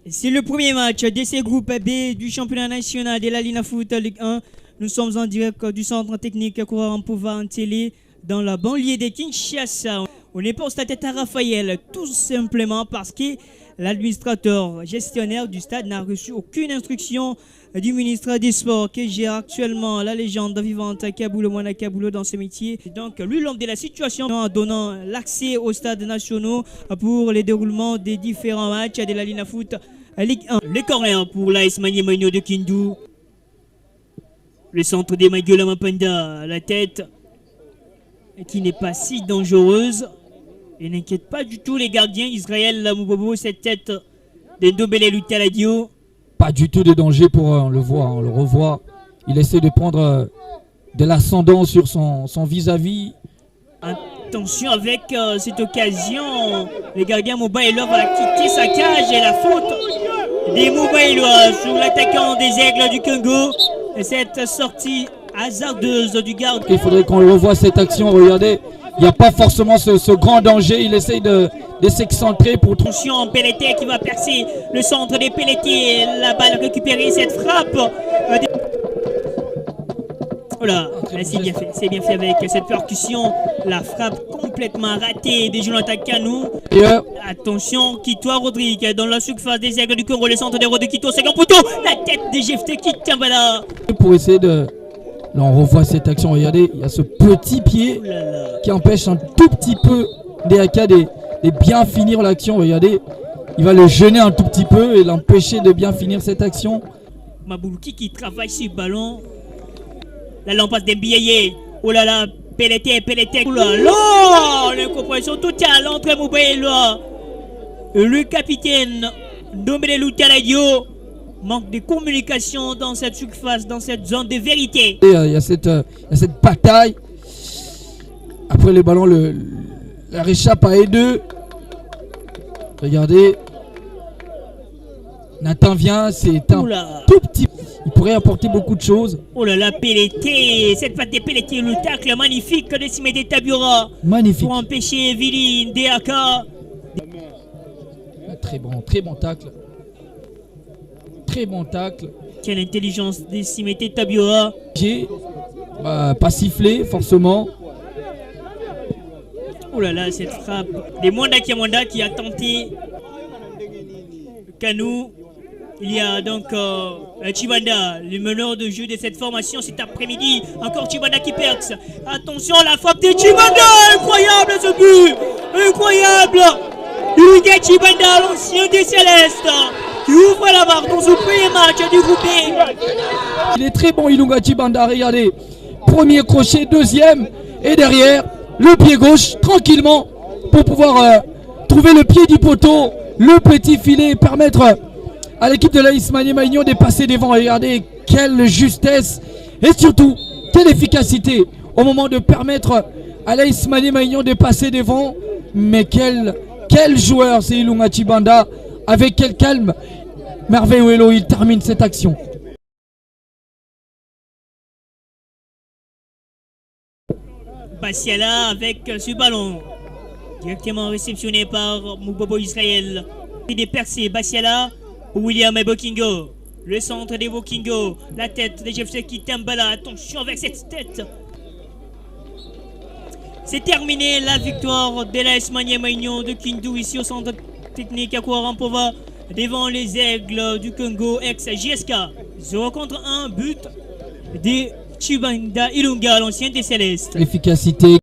C'est le premier match de ces groupes B du championnat national de la Ligue Foot Ligue 1. Nous sommes en direct du centre technique Kourampova en télé dans la banlieue de Kinshasa. On est pas au stade à Raphaël tout simplement parce que l'administrateur gestionnaire du stade n'a reçu aucune instruction du ministre des Sports qui gère actuellement la légende vivante Kaboulou Mwana Kaboulou dans ce métier. Donc lui l'homme de la situation en donnant l'accès aux stades nationaux pour le déroulement des différents matchs de la Ligue Foot Ligue 1. Le corner pour l'AS Maniema Union de Kindu. Le centre des Maguela Mapanda, la tête qui n'est pas si dangereuse. Et n'inquiète pas du tout les gardiens. Israël Moubobo, cette tête de Ndobele Lutaladio. Pas du tout de danger pour on le voit, on le revoit. Il essaie de prendre de l'ascendant sur son vis-à-vis. Attention avec cette occasion. Le gardien Moubaïlo va quitter sa cage et la faute des Moubaïlo sur l'attaquant des Aigles du Congo. Et cette sortie hasardeuse du garde. Il faudrait qu'on le revoie cette action, regardez. Il n'y a pas forcément ce grand danger. Il essaye de s'excentrer pour... Attention, Pelleté qui va percer le centre des Pelleté. La balle récupérée, cette frappe. Voilà, c'est bien fait avec cette percussion. La frappe complètement ratée de Jonathan Kanou. Attention, Kitoa Rodrigue dans la surface des Aigles du Congo. Le centre des Rodrigue Kito, second poteau. La tête de Jefté qui tient là. Pour essayer de... Là, on revoit cette action. Regardez, il y a ce petit pied qui empêche un tout petit peu DAK de bien finir l'action. Regardez, il va le gêner un tout petit peu et l'empêcher de bien finir cette action. Maboulouki qui travaille sur le ballon. La lampe d'Embiaye. Oh là là, Pelleté. Oh là là, l'incompréhension totale entre Moubaïlo. Le capitaine Ndombele Lutaladio. Manque de communication dans cette surface, dans cette zone de vérité. Il y a cette bataille. Après le ballon, la réchappe à E2. Regardez. Nathan vient, c'est un tout petit... Il pourrait apporter beaucoup de choses. Oh là là, Pelleté. Cette patte de Pelleté, le tacle magnifique de Simede Tabura. Magnifique. Pour empêcher Vili, DAK. Très bon tacle. Très bon tacle. Quelle intelligence de Simete Tabioa. Pas sifflé forcément. Oh là là, cette frappe de Mwanda qui a tenté Kanou. Il y a donc Chibanda, le meneur de jeu de cette formation cet après-midi. Encore Chibanda qui perce. Attention, la frappe de Chibanda. Incroyable ce but. Incroyable. Ilunga Chibanda, l'ancien des Célestes, qui ouvre la barre dans ce premier match du groupe B. Il est très bon Ilunga Chibanda, regardez. Premier crochet, deuxième. Et derrière, le pied gauche, tranquillement, pour pouvoir trouver le pied du poteau. Le petit filet et permettre à l'équipe de l'AS Maniema Union de passer devant. Regardez, quelle justesse et surtout, quelle efficacité au moment de permettre à l'AS Maniema Union de passer devant. Mais quel joueur c'est Ilunga Chibanda. Avec quel calme, merveilleux, il termine cette action. Bassiala avec ce ballon, directement réceptionné par Moubobo Israël. Il est percé, Bassiala, William et Bokingo. Le centre des Bokingo, la tête de Jefferson qui Tambala. Attention avec cette tête. C'est terminé la victoire de l'AS Maniema Union de Kindu ici au centre technique à Kourampova devant les Aigles du Congo ex-JSK. 0 contre 1, but de Chibanda Ilunga, l'ancien des Célestes. Efficacité.